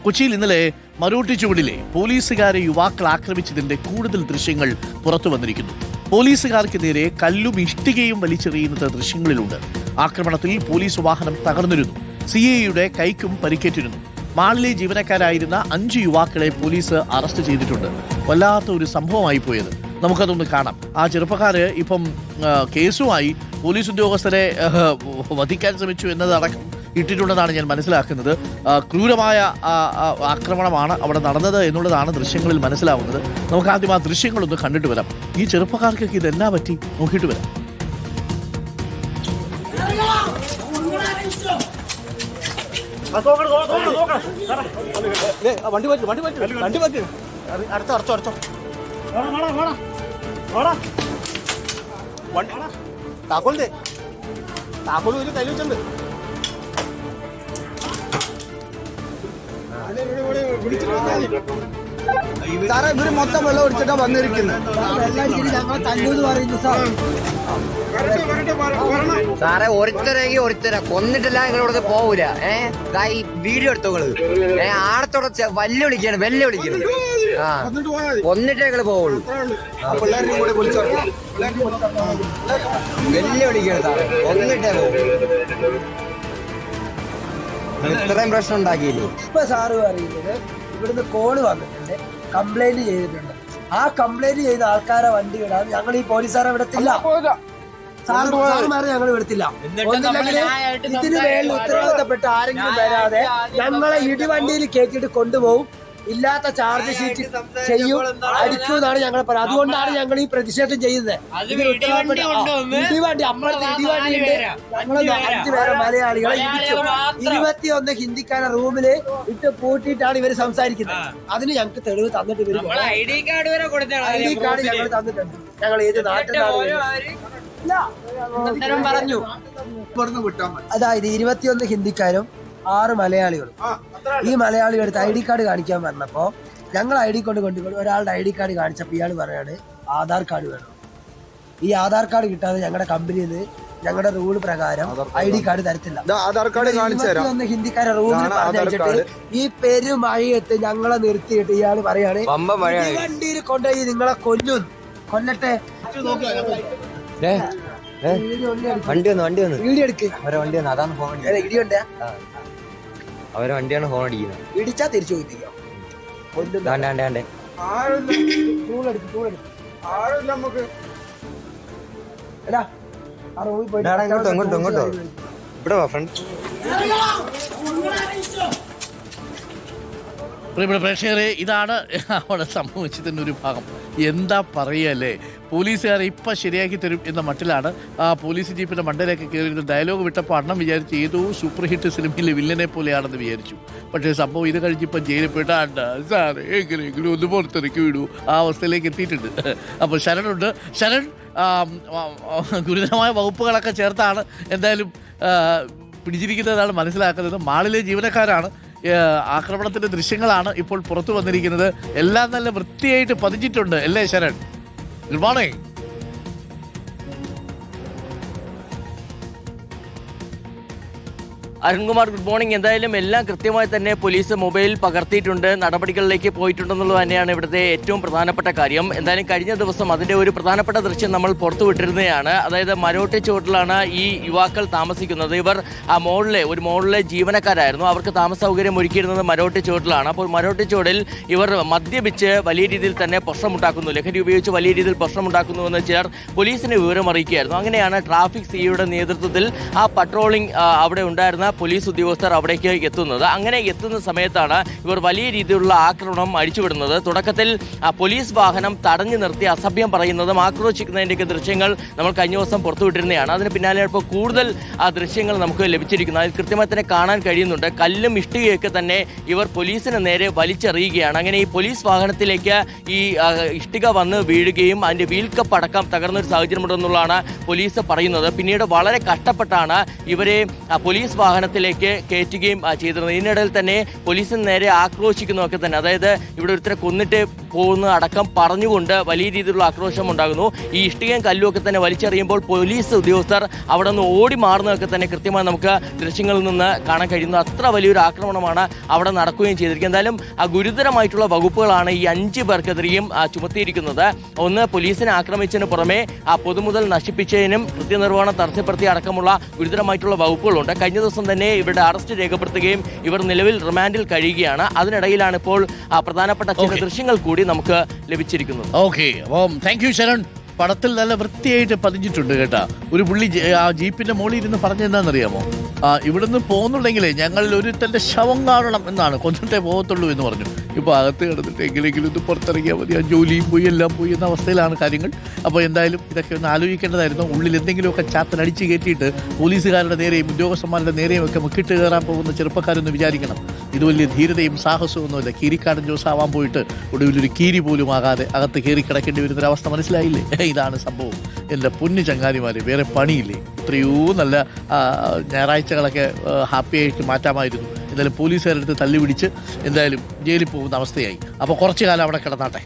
കൊച്ചിയിൽ ഇന്നലെ മരോട്ടിച്ചുവടിലെ പോലീസുകാരെ യുവാക്കൾ ആക്രമിച്ചതിന്റെ കൂടുതൽ ദൃശ്യങ്ങൾ പുറത്തു വന്നിരിക്കുന്നു. പോലീസുകാർക്ക് നേരെ കല്ലും ഇഷ്ടികയും വലിച്ചെറിയുന്നത് ദൃശ്യങ്ങളിലുണ്ട്. ആക്രമണത്തിൽ പോലീസ് വാഹനം തകർന്നിരുന്നു. സിഐയുടെ കൈക്കും പരിക്കേറ്റിരുന്നു. മാളിലെ ജീവനക്കാരായിരുന്ന 5 യുവാക്കളെ പോലീസ് അറസ്റ്റ് ചെയ്തിട്ടുണ്ട്. വല്ലാത്ത ഒരു സംഭവമായി പോയത്. നമുക്കതൊന്ന് കാണാം. ആ ചെറുപ്പക്കാര് ഇപ്പം കേസുമായി പോലീസ് ഉദ്യോഗസ്ഥരെ വധിക്കാൻ ശ്രമിച്ചു എന്നതടക്കം ഇട്ടിട്ടുണ്ടെന്നാണ് ഞാൻ മനസ്സിലാക്കുന്നത്. ക്രൂരമായ ആക്രമണമാണ് അവിടെ നടന്നത് എന്നുള്ളതാണ് ദൃശ്യങ്ങളിൽ മനസ്സിലാവുന്നത്. നമുക്ക് ആദ്യം ആ ദൃശ്യങ്ങളൊന്ന് കണ്ടിട്ട് വരാം. ഈ ചെറുപ്പക്കാർക്കൊക്കെ ഇതെന്നാ പറ്റി നോക്കിയിട്ട് വരാം. താക്കോൽ കയ്യിൽ വെച്ചിട്ടുണ്ട്. സാറേ ഇവര് മൊത്തം വെള്ളം ഒഴിച്ചിട്ടാ വന്നിരിക്കുന്നത്. സാറേ ഒരുത്തരെങ്കിൽ ഒരുത്തര കൊന്നിട്ടില്ല നിങ്ങളിവിടെ പോവൂല. ഈ വീഡിയോ എടുത്തോള് ആടത്തോടെ വെല്ലുവിളിക്കാണ് ആ കൊന്നിട്ടേ നിങ്ങള് പോവുള്ളൂ. വെല്ലുവിളിക്കാണ് സാറേ, കൊന്നിട്ടേ പോവുള്ളൂ. ഇത്രയും പ്രശ്നം ഉണ്ടാക്കിയില്ലേ? ഇപ്പൊ സാറ് പറയുന്നത് ഇവിടുന്ന് കോള് വന്നിട്ടുണ്ട്, കംപ്ലൈന്റ് ചെയ്തിട്ടുണ്ട്. ആ കംപ്ലൈന്റ് ചെയ്ത ആൾക്കാരെ വണ്ടി വിടാൻ ഞങ്ങൾ ഈ പോലീസുകാരെ വിടത്തില്ല. സാറുമാരെ ഞങ്ങൾ വിടത്തില്ല. ഒന്നില്ലെങ്കിൽ ഇതിന് വേണ്ടി ഉത്തരവാദിത്തപ്പെട്ട് ആരെങ്കിലും വരാതെ ഞങ്ങളെ ഇടിവണ്ടിയിൽ കയറ്റിയിട്ട് കൊണ്ടുപോകും. ഇല്ലാത്ത ചാർജ് ഷീറ്റ് ചെയ്യും, അടിക്കും എന്നാണ് ഞങ്ങൾ പറയുന്നത്. അതുകൊണ്ടാണ് ഞങ്ങൾ ഈ പ്രതിഷേധം ചെയ്യുന്നത്. ഇടിവണ്ടി അമ്പലത്തിൽ ഇടിവണ്ടിയുണ്ട്. ഞങ്ങൾ 5 പേരെ മലയാളികളെ ഇടിച്ചു. 21 ഹിന്ദിക്കാരെ റൂമില് ഇട്ട് പൂട്ടിയിട്ടാണ് ഇവര് സംസാരിക്കുന്നത്. അതിന് ഞങ്ങൾക്ക് തെളിവ് തന്നിട്ട് ഇവര് ID കാർഡ് ഞങ്ങൾ തന്നിട്ടുണ്ട്. ഞങ്ങൾ ഏത് നാട്ടിലാണ് പറഞ്ഞു. അതായത് 21 ഹിന്ദിക്കാരും 6 മലയാളികളും. ഈ മലയാളികൾ എടുത്ത് ID കാർഡ് കാണിക്കാൻ പറഞ്ഞപ്പോ ഞങ്ങൾ ID കൊണ്ടുപോയി ഒരാളുടെ ID കാർഡ് കാണിച്ചപ്പോൾ ഇയാൾ പറയാണ് ആധാർ കാർഡ് വേണം. ഈ ആധാർ കാർഡ് കിട്ടാതെ ഞങ്ങളുടെ കമ്പനിയിൽ നിന്ന് ഞങ്ങളുടെ റൂൾ പ്രകാരം ID കാർഡ് തരത്തില്ല. ആധാർ കാർഡ് കാണിച്ചു ഹിന്ദിക്കാരെ റൂമിൽ പറഞ്ഞിട്ട് ഈ പെരുമഴയത്ത് ഞങ്ങളെ നിർത്തിയിട്ട് ഇയാൾ പറയാണ് വണ്ടിയിൽ കൊണ്ടുപോയി നിങ്ങളെ കൊല്ലട്ടെ. വീഡിയോ എടുക്ക്. അതാണ് ഫോൺ അവരെ വണ്ടിയാണ് ഹോൺ അടിക്കുന്നത്. ഇടിച്ചാ തിരിച്ചു പോയിപ്പിക്കാം. ഇങ്ങോട്ടോ ഇവിടെ വാ ഫ്രണ്ട്. പ്രിയപ്പെട്ട പ്രേക്ഷകരെ, ഇതാണ് അവിടെ സംഭവിച്ചതിൻ്റെ ഒരു ഭാഗം. എന്താ പറയല്ലേ, പോലീസുകാരെ ഇപ്പം ശരിയാക്കി തരും എന്ന മട്ടിലാണ് ആ പോലീസ് ജീപ്പിൻ്റെ മണ്ടയിലേക്ക് കയറിയിരുന്ന ഡയലോഗ് വിട്ടപ്പോൾ അണ്ണം വിചാരിച്ചു ഏതോ സൂപ്പർ ഹിറ്റ് സിനിമയിലെ വില്ലനെ പോലെയാണെന്ന് വിചാരിച്ചു. പക്ഷേ സംഭവം ഇത് കഴിഞ്ഞിപ്പം ജയിലിൽ പോയിട്ടാണ്ട് സാറേ എങ്ങനെയെങ്കിലും ഒന്ന് പുറത്തിറക്കി വിടൂ ആ അവസ്ഥയിലേക്ക് എത്തിയിട്ടുണ്ട്. അപ്പോൾ ശരണുണ്ട്. ശരൺ, ഗുരുതരമായ വകുപ്പുകളൊക്കെ ചേർത്താണ് എന്തായാലും പിടിച്ചിരിക്കുന്നതാണ് മനസ്സിലാക്കുന്നത്. മാളിലെ ജീവനക്കാരാണ്. ആക്രമണത്തിന്റെ ദൃശ്യങ്ങളാണ് ഇപ്പോൾ പുറത്തു വന്നിരിക്കുന്നത്. എല്ലാം നല്ല വൃത്തിയായിട്ട് പതിച്ചിട്ടുണ്ട് അല്ലേ Sharan? Good morning. Arunkumar, good morning. എന്തായാലും എല്ലാം കൃത്യമായി തന്നെ പോലീസ് മൊബൈൽ പകർത്തിയിട്ടുണ്ട്, നടപടികളിലേക്ക് പോയിട്ടുണ്ടെന്നുള്ളത് തന്നെയാണ് ഇവിടുത്തെ ഏറ്റവും പ്രധാനപ്പെട്ട കാര്യം. എന്തായാലും കഴിഞ്ഞ ദിവസം അതിൻ്റെ ഒരു പ്രധാനപ്പെട്ട ദൃശ്യം നമ്മൾ പുറത്തുവിട്ടിരുന്നതാണ്. അതായത് മരോട്ടിച്ചുവട്ടിലാണ് ഈ യുവാക്കൾ താമസിക്കുന്നത്. ഇവർ ആ മോളിലെ ജീവനക്കാരായിരുന്നു. അവർക്ക് താമസ സൗകര്യം ഒരുക്കിയിരുന്നത് മരോട്ടിച്ചുവട്ടിലാണ്. അപ്പോൾ മരോട്ടിച്ചുവടിൽ ഇവർ മദ്യപിച്ച് വലിയ രീതിയിൽ തന്നെ പ്രശ്നമുണ്ടാക്കുന്നു, ലഹരി ഉപയോഗിച്ച് വലിയ രീതിയിൽ പ്രശ്നമുണ്ടാക്കുന്നുവെന്ന് ചിലർ പോലീസിനെ വിവരം അറിയിക്കുകയായിരുന്നു. അങ്ങനെയാണ് ട്രാഫിക് സിയുടെ നേതൃത്വത്തിൽ ആ പട്രോളിംഗ് അവിടെ ഉണ്ടായിരുന്ന പോലീസ് ഉദ്യോഗസ്ഥർ അവിടേക്ക് എത്തുന്നത്. അങ്ങനെ എത്തുന്ന സമയത്താണ് ഇവർ വലിയ രീതിയിലുള്ള ആക്രമണം അഴിച്ചുവിടുന്നത്. തുടക്കത്തിൽ പോലീസ് വാഹനം തടഞ്ഞു നിർത്തി അസഭ്യം പറയുന്നതും ആക്രോശിക്കുന്നതിൻ്റെയൊക്കെ ദൃശ്യങ്ങൾ നമ്മൾ കഴിഞ്ഞ ദിവസം പുറത്തുവിട്ടിരുന്നതാണ്. അതിന് പിന്നാലെ ഇപ്പോൾ കൂടുതൽ ദൃശ്യങ്ങൾ നമുക്ക് ലഭിച്ചിരിക്കുന്നു. അതിൽ കൃത്യമായി തന്നെ കാണാൻ കഴിയുന്നുണ്ട്. കല്ലും ഇഷ്ടികയൊക്കെ തന്നെ ഇവർ പോലീസിന് നേരെ വലിച്ചെറിയുകയാണ്. അങ്ങനെ ഈ പോലീസ് വാഹനത്തിലേക്ക് ഈ ഇഷ്ടിക വന്ന് വീഴുകയും അതിൻ്റെ വീൽ കപ്പ് അടക്കം തകർന്നൊരു സാഹചര്യമുണ്ടെന്നുള്ളതാണ് പോലീസ് പറയുന്നത്. പിന്നീട് വളരെ കഷ്ടപ്പെട്ടാണ് ഇവരെ പോലീസ് വാഹനം വാഹനത്തിലേക്ക് കയറ്റുകയും ചെയ്തിരുന്നത്. ഇതിനിടയിൽ തന്നെ പോലീസിന് നേരെ ആക്രോശിക്കുന്നതൊക്കെ തന്നെ, അതായത് ഇവിടെ ഒരുത്തരെ കൊന്നിട്ട് പോകുന്ന അടക്കം പറഞ്ഞുകൊണ്ട് വലിയ രീതിയിലുള്ള ആക്രോശം ഉണ്ടാകുന്നു. ഈ ഇഷ്ടികയും കല്ലും ഒക്കെ തന്നെ വലിച്ചെറിയുമ്പോൾ പോലീസ് ഉദ്യോഗസ്ഥർ അവിടെ നിന്ന് ഓടി മാറുന്നതൊക്കെ തന്നെ കൃത്യമായി നമുക്ക് ദൃശ്യങ്ങളിൽ നിന്ന് കാണാൻ കഴിയുന്നു. അത്ര വലിയൊരു ആക്രമണമാണ് അവിടെ നടക്കുകയും ചെയ്തിരിക്കുന്നത്. എന്തായാലും ഗുരുതരമായിട്ടുള്ള വകുപ്പുകളാണ് ഈ 5 പേർക്കെതിരെയും ചുമത്തിയിരിക്കുന്നത്. ഒന്ന്, പോലീസിനെ ആക്രമിച്ചതിന് പുറമെ പൊതുമുതൽ നശിപ്പിച്ചതിനും കൃത്യനിർവഹണം തടസ്സപ്പെടുത്തിയ അടക്കമുള്ള ഗുരുതരമായിട്ടുള്ള വകുപ്പുകളുണ്ട്. കഴിഞ്ഞ ദിവസം തന്നെ ഇവരുടെ അറസ്റ്റ് രേഖപ്പെടുത്തുകയും ഇവർ നിലവിൽ റിമാൻഡിൽ കഴിയുകയാണ്. അതിനിടയിലാണ് ഇപ്പോൾ പ്രധാനപ്പെട്ട ചില ദൃശ്യങ്ങൾ കൂടി നമുക്ക് ലഭിച്ചിരിക്കുന്നത്. ഓക്കെ, അപ്പം താങ്ക് യു ശരൺ. പടത്തിൽ നല്ല വൃത്തിയായിട്ട് പതിഞ്ഞിട്ടുണ്ട് കേട്ടാ. ഒരു പുള്ളി ആ ജീപ്പിന്റെ മുകളിൽ ഇരുന്ന് പറഞ്ഞെന്താണെന്നറിയാമോ? ഇവിടുന്ന് പോകുന്നുണ്ടെങ്കിലേ ഞങ്ങളിൽ ഒരുത്തന്റെ ശവം കാണണം എന്നാണ്, കൊന്നിട്ടേ പോകത്തുള്ളൂ എന്ന് പറഞ്ഞു. ഇപ്പോൾ അകത്ത് കിടന്നിട്ട് എങ്ങനെയെങ്കിലും ഇത് പുറത്തിറങ്ങിയാൽ മതി, ആ ജോലിയും പോയി എല്ലാം പോയി എന്ന അവസ്ഥയിലാണ് കാര്യങ്ങൾ. അപ്പോൾ എന്തായാലും ഇതൊക്കെ ഒന്ന് ആലോചിക്കേണ്ടതായിരുന്നു. ഉള്ളിൽ എന്തെങ്കിലുമൊക്കെ ചാത്തനടിച്ച് കയറ്റിയിട്ട് പോലീസുകാരുടെ നേരെയും ഉദ്യോഗസ്ഥന്മാരുടെ നേരെയും ഒക്കെ മുക്കിട്ട് കയറാൻ പോകുന്ന ചെറുപ്പക്കാരൊന്ന് വിചാരിക്കണം. ഇത് വലിയ ധീരതയും സാഹസവും ഒന്നുമില്ല. കീരിക്കാടൻ ജോസ് ആവാൻ പോയിട്ട് ഒടുവിലൊരു കീരി പോലും ആകാതെ അകത്ത് കയറി കിടക്കേണ്ടി വരുന്നൊരവസ്ഥ മനസ്സിലായില്ലേ? ഇതാണ് സംഭവം. എൻ്റെ പൊന്നു ചങ്ങാതിമാര്, വേറെ പണിയില്ലേ? എത്രയോ നല്ല ഞായറാഴ്ചകളൊക്കെ ഹാപ്പിയായിട്ട് മാറ്റാമായിരുന്നു. എന്തായാലും പോലീസുകാരെടുത്ത് തല്ലുപിടിച്ച് എന്തായാലും ജയിലിൽ പോകുന്ന അവസ്ഥയായി. അപ്പോൾ കുറച്ചു കാലം അവിടെ കിടന്നാട്ടെ.